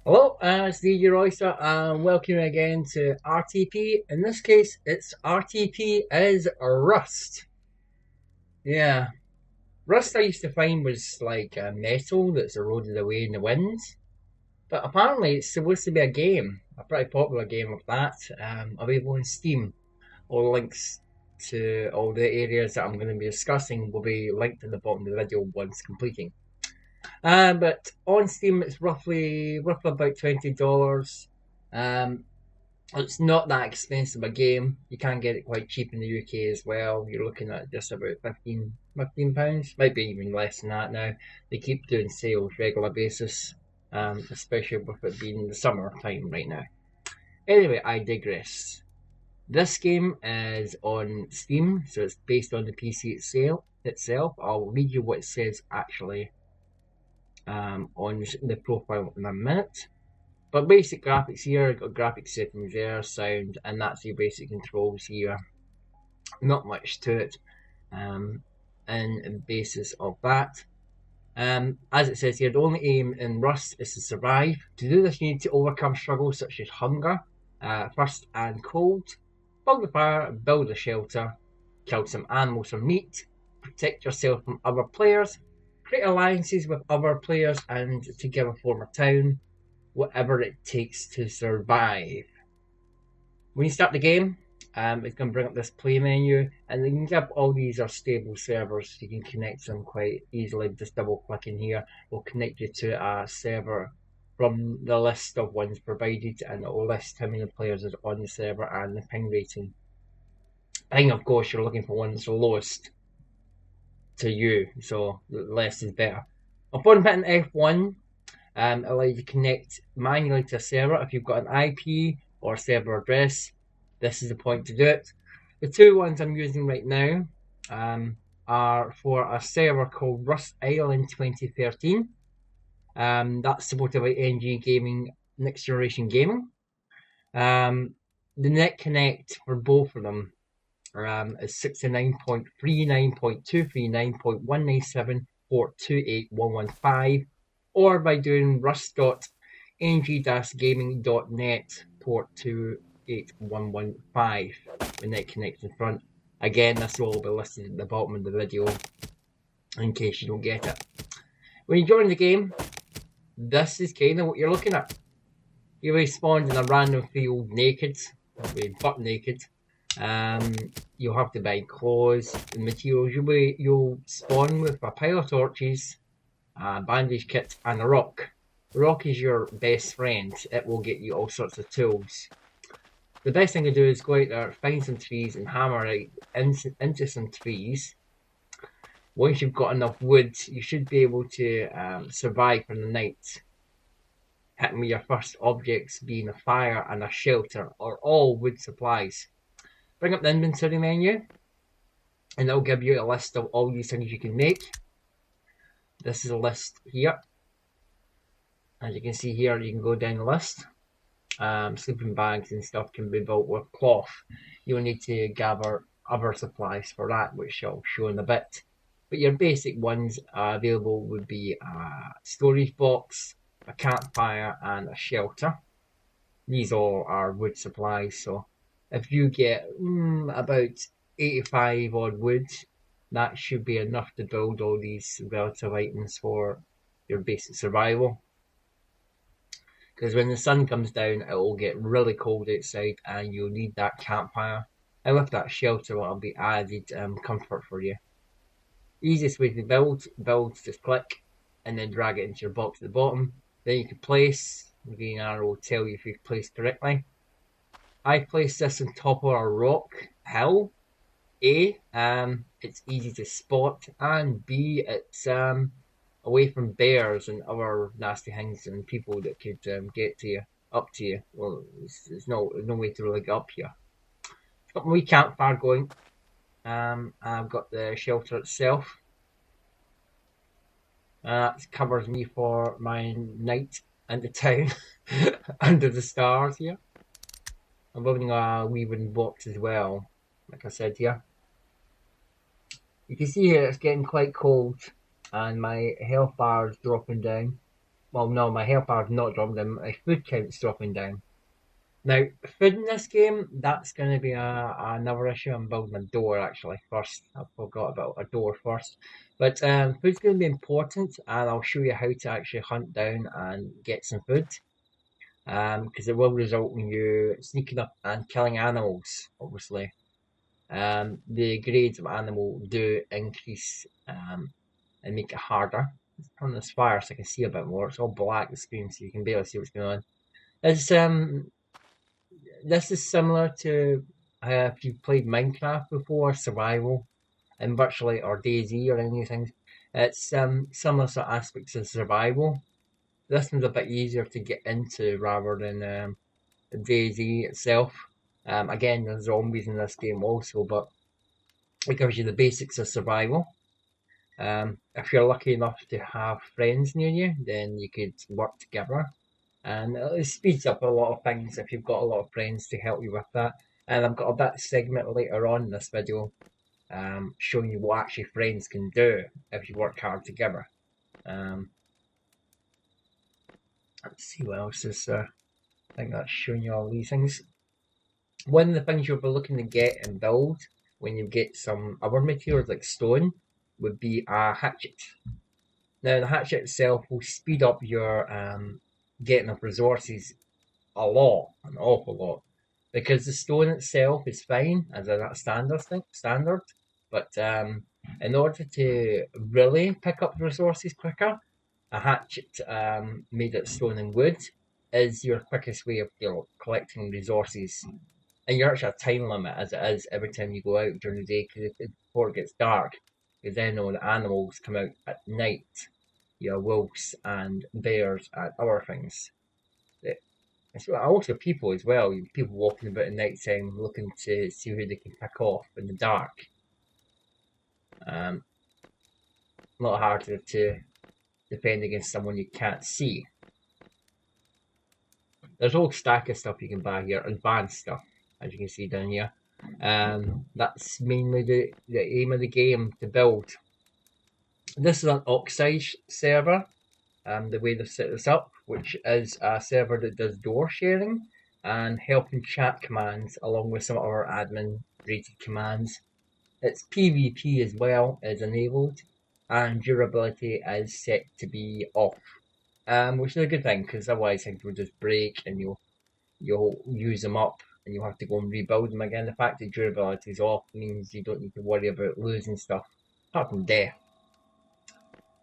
Hello, it's DJ Royster, and welcome again to RTP. In this case, it's RTP is Rust. Yeah, Rust I used to find was like a metal that's eroded away in the winds, but apparently it's supposed to be a game, a pretty popular game of that, available on Steam. All links to all the areas that I'm going to be discussing will be linked at the bottom of the video once completing. But on Steam, it's roughly about $20. Um, it's not that expensive a game. You can get it quite cheap in the UK as well. You're looking at just about £15, might be even less than that now. They keep doing sales regular basis, especially with it being the summer time right now. Anyway, I digress. This game is on Steam, so it's based on the PC itself. I'll read you what it says actually on the profile in a minute. But basic graphics here, got graphic settings there, sound, and that's your basic controls here. Not much to it. And basis of that. As it says here, the only aim in Rust is to survive. To do this, you need to overcome struggles such as hunger, thirst, and cold. Build a fire, build a shelter, kill some animals for meat, protect yourself from other players, create alliances with other players, and together form a town. Whatever it takes to survive. When you start the game, it's going to bring up this play menu, and you can get all these are stable servers, so you can connect them quite easily. Just double clicking here will connect you to a server from the list of ones provided, and it will list how many players is on the server and the ping rating. Ping, of course, you're looking for one that's the lowest to you, so less is better. Upon hitting F1, allow you to connect manually to a server if you've got an IP or server address. This is the point to do it. The two ones I'm using right now are for a server called Rust Island 2013. That's supported by NG Gaming Next Generation Gaming. The net connect for both of them is 69.39.239.197.428.115, or by doing rust.ng-gaming.net port 28115 when net connects in front. Again, this will all be listed at the bottom of the video in case you don't get it. When you join the game, this is kind of what you're looking at. You respawn in a random field naked, butt naked. You'll have to buy clothes and materials. You'll spawn with a pile of torches, a bandage kit, and a rock. The rock is your best friend. It will get you all sorts of tools. The best thing to do is go out there, find some trees, and hammer it into some trees. Once you've got enough wood, you should be able to survive for the night. Hitting with your first objects being a fire and a shelter, or all wood supplies. Bring up the inventory menu, and it'll give you a list of all these things you can make. This is a list here. As you can see here, you can go down the list. Sleeping bags and stuff can be built with cloth. You'll need to gather other supplies for that, which I'll show in a bit. But your basic ones available would be a storage box, a campfire, and a shelter. These all are wood supplies, so if you get about 85 odd wood, that should be enough to build all these relative items for your basic survival. Because when the sun comes down, it will get really cold outside and you'll need that campfire. And with that shelter, it'll be added comfort for you. Easiest way to build, just click and then drag it into your box at the bottom. Then you can place, the green arrow will tell you if you've placed correctly. I placed this on top of a rock hill. A, it's easy to spot, and B, it's away from bears and other nasty things and people that could get to you, up to you. Well, there's no way to really get up here. Got my wee campfire going. I've got the shelter itself. That covers me for my night in the town under the stars here. I'm building a wee wooden box as well, like I said here. You can see here it's getting quite cold and my health bar is dropping down. Well, no, my health bar's not dropping down. My food count's dropping down. Now, food in this game, that's going to be another issue. I'm building a door, actually, first. I forgot about a door first. But food's going to be important, and I'll show you how to actually hunt down and get some food. Because it will result in you sneaking up and killing animals, obviously. The grades of animal do increase and make it harder. Let's turn this fire so I can see a bit more. It's all black, the screen, so you can barely see what's going on. This is similar to if you've played Minecraft before, survival, and virtually, or DayZ or anything. It's similar sort of aspects of survival. This one's a bit easier to get into rather than DayZ itself. Again, there's zombies in this game also, but it gives you the basics of survival. If you're lucky enough to have friends near you, then you could work together. And it speeds up a lot of things if you've got a lot of friends to help you with that. And I've got a bit segment later on in this video showing you what actually friends can do if you work hard together. Let's see what else is there. I think that's showing you all these things. One of the things you'll be looking to get and build when you get some other materials like stone would be a hatchet. Now the hatchet itself will speed up your getting of resources a lot, an awful lot, because the stone itself is fine as a standard, but in order to really pick up resources quicker, a hatchet made of stone and wood is your quickest way of collecting resources. And you're actually a time limit as it is every time you go out during the day before it gets dark, because then all the animals come out at night. You know, wolves and bears and other things. It's also people as well. People walking about at night time looking to see who they can pick off in the dark. A lot harder to defend against someone you can't see. There's a whole stack of stuff you can buy here, advanced stuff, as you can see down here. That's mainly the aim of the game to build. This is an Oxide server, the way they've set this up, which is a server that does door sharing and helping chat commands along with some other admin rated commands. Its PvP as well is enabled, and durability is set to be off, which is a good thing because otherwise things will just break and you'll use them up and you'll have to go and rebuild them again. The fact that durability is off means you don't need to worry about losing stuff, apart from death.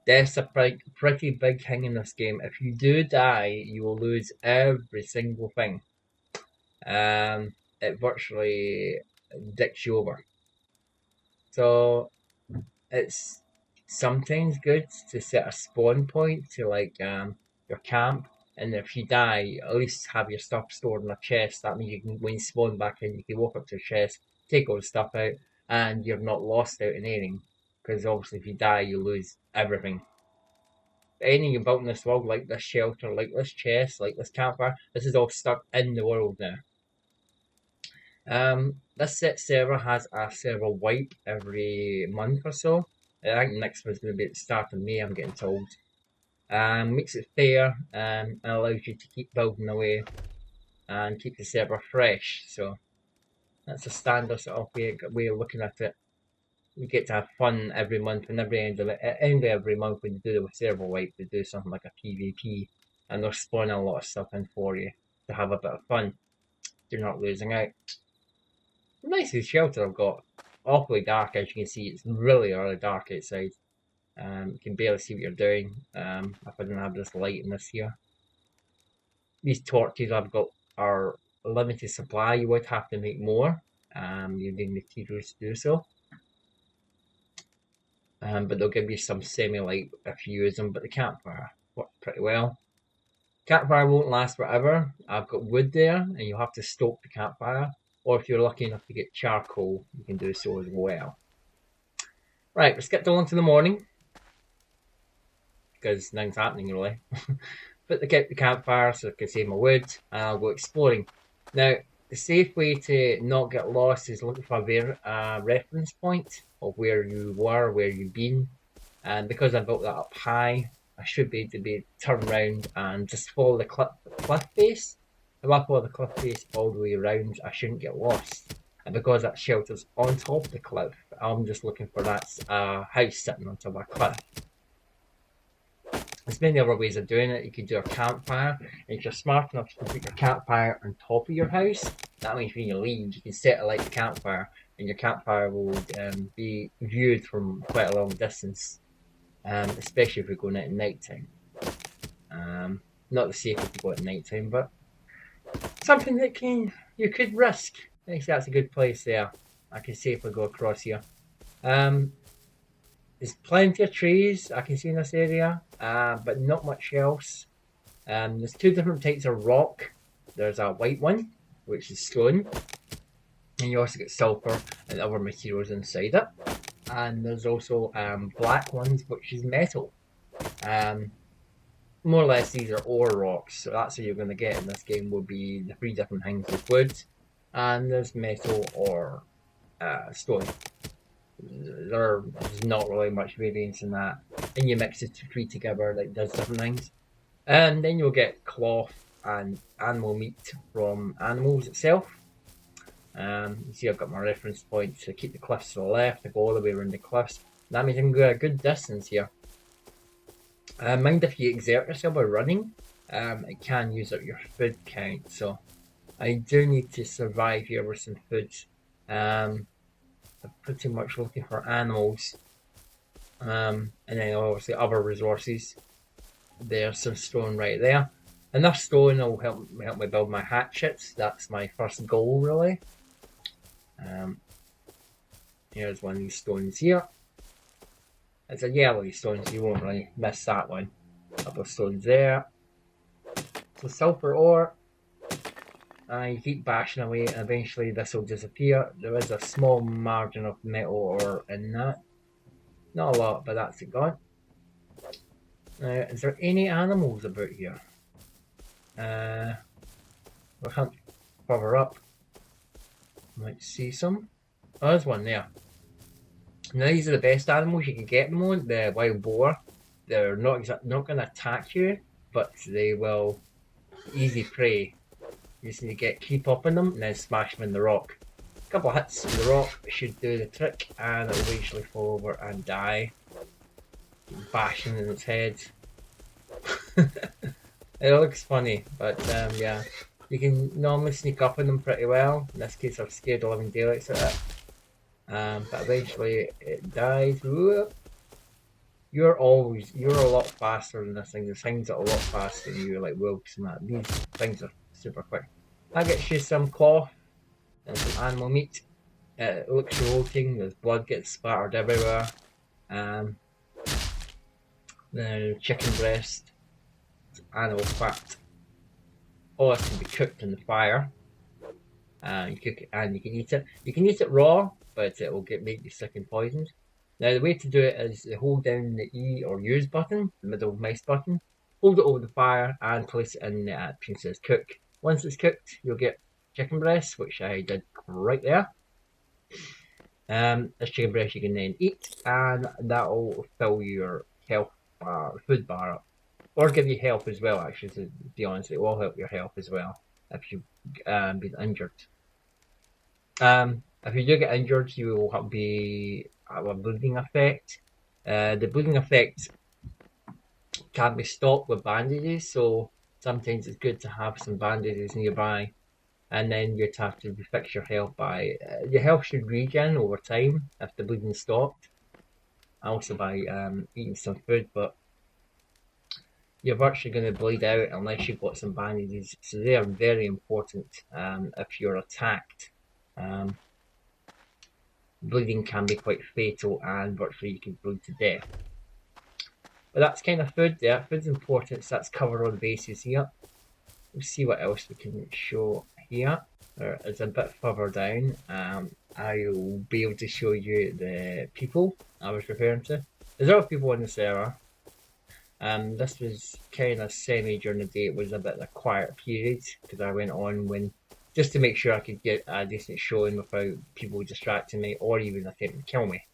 Death's a pretty big thing in this game. If you do die, you will lose every single thing. It virtually dicks you over. So it's sometimes good to set a spawn point to like your camp, and if you die, at least have your stuff stored in a chest. That means you can, when you spawn back in, you can walk up to the chest, take all the stuff out, and you're not lost out in anything. Because obviously if you die, you lose everything. Anything you built in this world, like this shelter, like this chest, like this campfire, this is all stuck in the world now. This set server has a server wipe every month or so. I think the next one's going to be at the start of May, I'm getting told. Makes it fair and allows you to keep building away and keep the server fresh. So that's a standard sort of way of looking at it. You get to have fun every month, and end of every month when you do the server wipe, they do something like a PvP, and they're spawning a lot of stuff in for you to have a bit of fun. You're not losing out. Nice shelter I've got. Awfully dark, as you can see. It's really dark outside. You can barely see what you're doing if I didn't have this light in this here. These torches I've got are a limited supply. You would have to make more. You need materials to do so. But they'll give you some semi-light if you use them. But the campfire works pretty well. Campfire won't last forever. I've got wood there, and you'll have to stoke the campfire. Or if you're lucky enough to get charcoal, you can do so as well. Right, let's get on to the morning. Because nothing's happening really. Put the campfire so I can save my wood, and I'll go exploring. Now, the safe way to not get lost is looking for a reference point of where you were, where you've been. And because I built that up high, I should be able to turn around and just follow the cliff face. If I follow the cliff face all the way around, I shouldn't get lost. And because that shelter's on top of the cliff, I'm just looking for that house sitting on top of a cliff. There's many other ways of doing it. You could do a campfire. If you're smart enough to put your campfire on top of your house, that means when you leave, you can set alight the campfire, and your campfire will be viewed from quite a long distance, especially if you're going out at night time. Not the safest to go at night time, but something that you could risk. I think that's a good place there. I can safely go across here. There's plenty of trees I can see in this area, but not much else. There's two different types of rock. There's a white one, which is stone, and you also get sulfur and other materials inside it. And there's also black ones, which is metal. More or less, these are ore rocks, so that's what you're going to get in this game. Will be the three different kinds of wood, and there's metal or stone. There's not really much variance in that, and you mix the three together, like does different things. And then you'll get cloth and animal meat from animals itself. You see I've got my reference point to keep the cliffs to the left, to go all the way around the cliffs. That means I can go a good distance here. Mind if you exert yourself by running, it can use up your food count, so I do need to survive here with some food. I'm pretty much looking for animals, and then obviously other resources. There's some stone right there. Enough stone will help me build my hatchets. That's my first goal, really. Here's one of these stones here. It's a yellowy stone, so you won't really miss that one. A couple of stones there. So sulfur ore. You keep bashing away, and eventually this will disappear. There is a small margin of metal ore in that. Not a lot, but that's it gone. Is there any animals about here? We can't cover up. Might see some. Oh, there's one there. Now these are the best animals you can get at the moment. The wild boar. They're not going to attack you, but they will easy prey. You just need to keep up on them and then smash them in the rock. A couple of hits in the rock should do the trick, and it will eventually fall over and die. Bashing in its head. It looks funny, but yeah. You can normally sneak up on them pretty well. In this case, I've scared the living daylights out of it. But eventually it dies. Whoop. You're a lot faster than this thing. There's things that are a lot faster than you, like wolves and that. These things are super quick. That gets you some cloth and some animal meat. It looks revolting. There's blood gets splattered everywhere. The chicken breast, animal fat. All this can be cooked in the fire. You cook it and you can eat it. You can eat it raw, but it will make you sick and poisoned. Now the way to do it is to hold down the E or use button, the middle mouse button, hold it over the fire and place it in the option says cook. Once it's cooked, you'll get chicken breast, which I did right there. This chicken breast you can then eat, and that will fill your health bar, food bar up. Or give you health as well, actually, to be honest. It will help your health as well if you've been injured. If you do get injured, you will have a bleeding effect. The bleeding effect can be stopped with bandages, so sometimes it's good to have some bandages nearby, and then you'd have to fix your health by your health should regen over time if the bleeding stopped. Also by eating some food, but you're virtually going to bleed out unless you've got some bandages, so they are very important if you're attacked. Bleeding can be quite fatal, and virtually you can bleed to death. But that's kind of food there. Food's important, so that's covered all the bases here. We'll see what else we can show here. It's a bit further down. I'll be able to show you the people I was referring to. There's other people on the server. This was kind of semi during the day. It was a bit of a quiet period because I went on just to make sure I could get a decent showing without people distracting me or even attempting to kill me.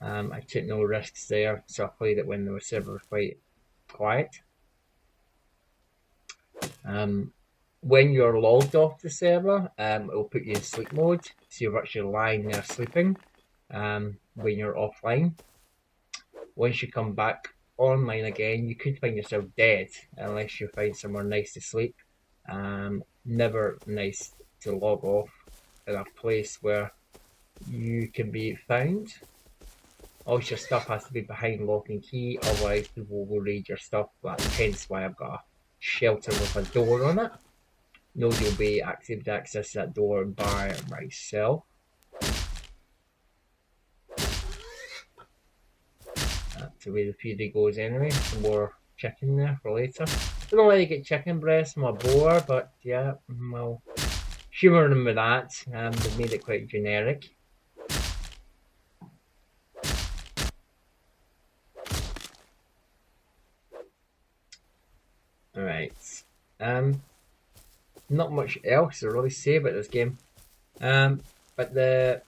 I took no risks there, so I played it when the server was quite quiet. When you're logged off the server, it will put you in sleep mode, so you're actually lying there sleeping when you're offline. Once you come back online again, you could find yourself dead unless you find somewhere nice to sleep. Never nice to log off in a place where you can be found. All your stuff has to be behind lock and key, otherwise people will raid your stuff. That's hence why I've got a shelter with a door on it. Nobody will be able to access that door by myself. That's the way the PD goes anyway. Some more chicken there for later. Don't know why they get chicken breast from a boar, but yeah, well, humour them with that. They've made it quite generic. Alright. Not much else to really say about this game. But the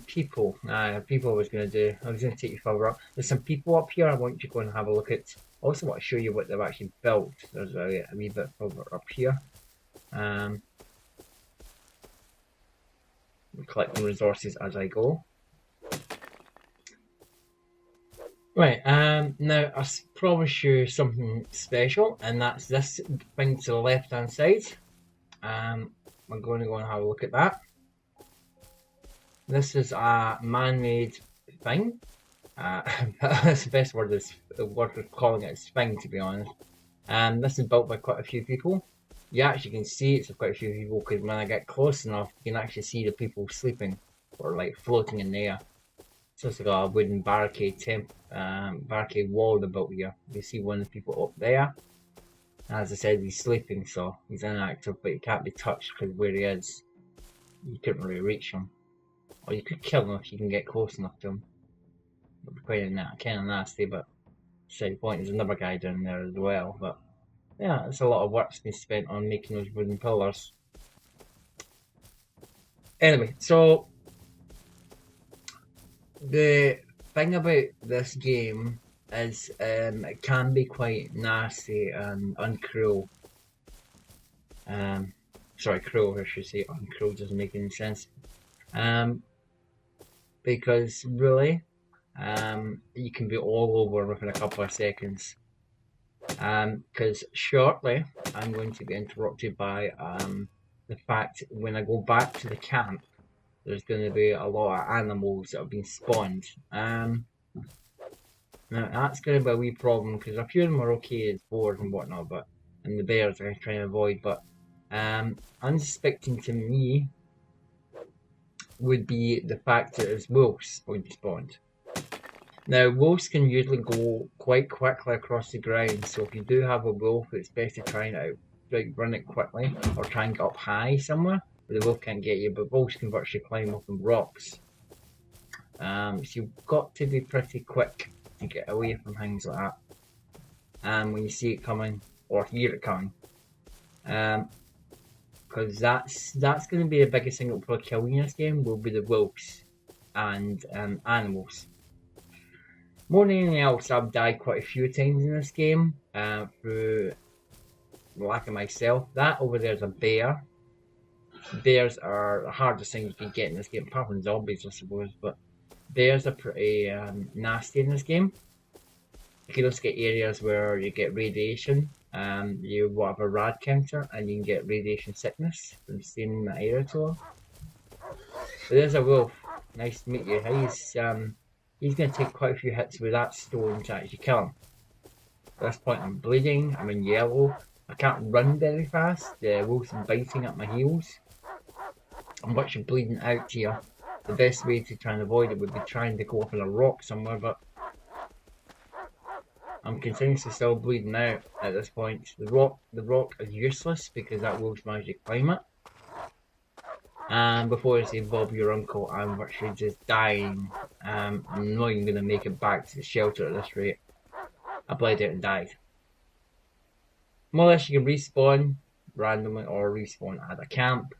people, people I was going to do. I was going to take you further up. There's some people up here I want you to go and have a look at. I also want to show you what they've actually built. There's a wee bit further up here. Collecting resources as I go. Right, now I promise you something special, and that's this thing to the left hand side. We're going to go and have a look at that. This is a man-made thing. That's the best word is the word for calling it is thing, to be honest. This is built by quite a few people. You actually can see it's quite a few people because when I get close enough, you can actually see the people sleeping or like floating in the air. So it's like a wooden barricade barricade wall they built here. You see one of the people up there. As I said, he's sleeping, so he's inactive, but he can't be touched because where he is, you couldn't really reach him. Or you could kill him if you can get close enough to him. It'd be quite kind of nasty, but side point, there's another guy down there as well. But yeah, it's a lot of work's been spent on making those wooden pillars. Anyway, so the thing about this game is it can be quite nasty and uncruel. Sorry, cruel, I should say. Uncruel doesn't make any sense. Because really, you can be all over within a couple of seconds. Because shortly, I'm going to be interrupted by the fact when I go back to the camp, there's going to be a lot of animals that have been spawned. Now that's going to be a wee problem because a few of them are okay, it's boars and whatnot, and the bears I'm trying to avoid, but unsuspecting to me would be the fact that there's wolves going to be spawned. Now, wolves can usually go quite quickly across the ground, so if you do have a wolf, it's best to try and run it quickly or try and get up high somewhere where the wolf can't get you, but wolves can virtually climb up on rocks. So you've got to be pretty quick to get away from things like that when you see it coming or hear it coming. Because that's going to be the biggest thing that will probably kill you in this game, will be the wolves and animals. More than anything else, I've died quite a few times in this game through lack of myself. That over there is a bear. Bears are the hardest thing you can get in this game, apart from zombies, I suppose. But bears are pretty nasty in this game. You can also get areas where you get radiation. You will have a rad counter, and you can get radiation sickness from staying in that area too long. But there's a wolf. Nice to meet you. He's going to take quite a few hits with that stone to actually kill him. At this point, I'm bleeding. I'm in yellow. I can't run very fast. The wolf's biting at my heels. I'm actually bleeding out here. The best way to try and avoid it would be trying to go up on a rock somewhere, but I'm continuously still bleeding out at this point. The rock is useless because that wolf's managed to climb it. And before I say Bob your uncle, I'm virtually just dying. I'm not even going to make it back to the shelter at this rate. I bled out and died. More or less you can respawn randomly or respawn at a camp.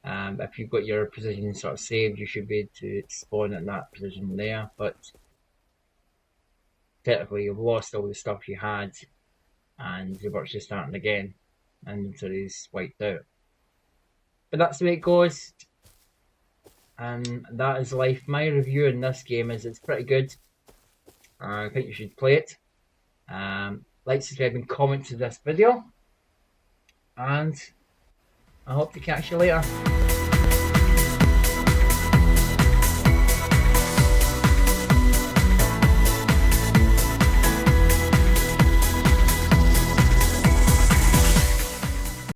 If you've got your position sort of saved, you should be able to spawn in that position there, but technically you've lost all the stuff you had and you're virtually starting again and inventory's wiped out. But that's the way it goes. And that is life. My review in this game is it's pretty good. I think you should play it. Like, subscribe and comment to this video. And I hope to catch you later.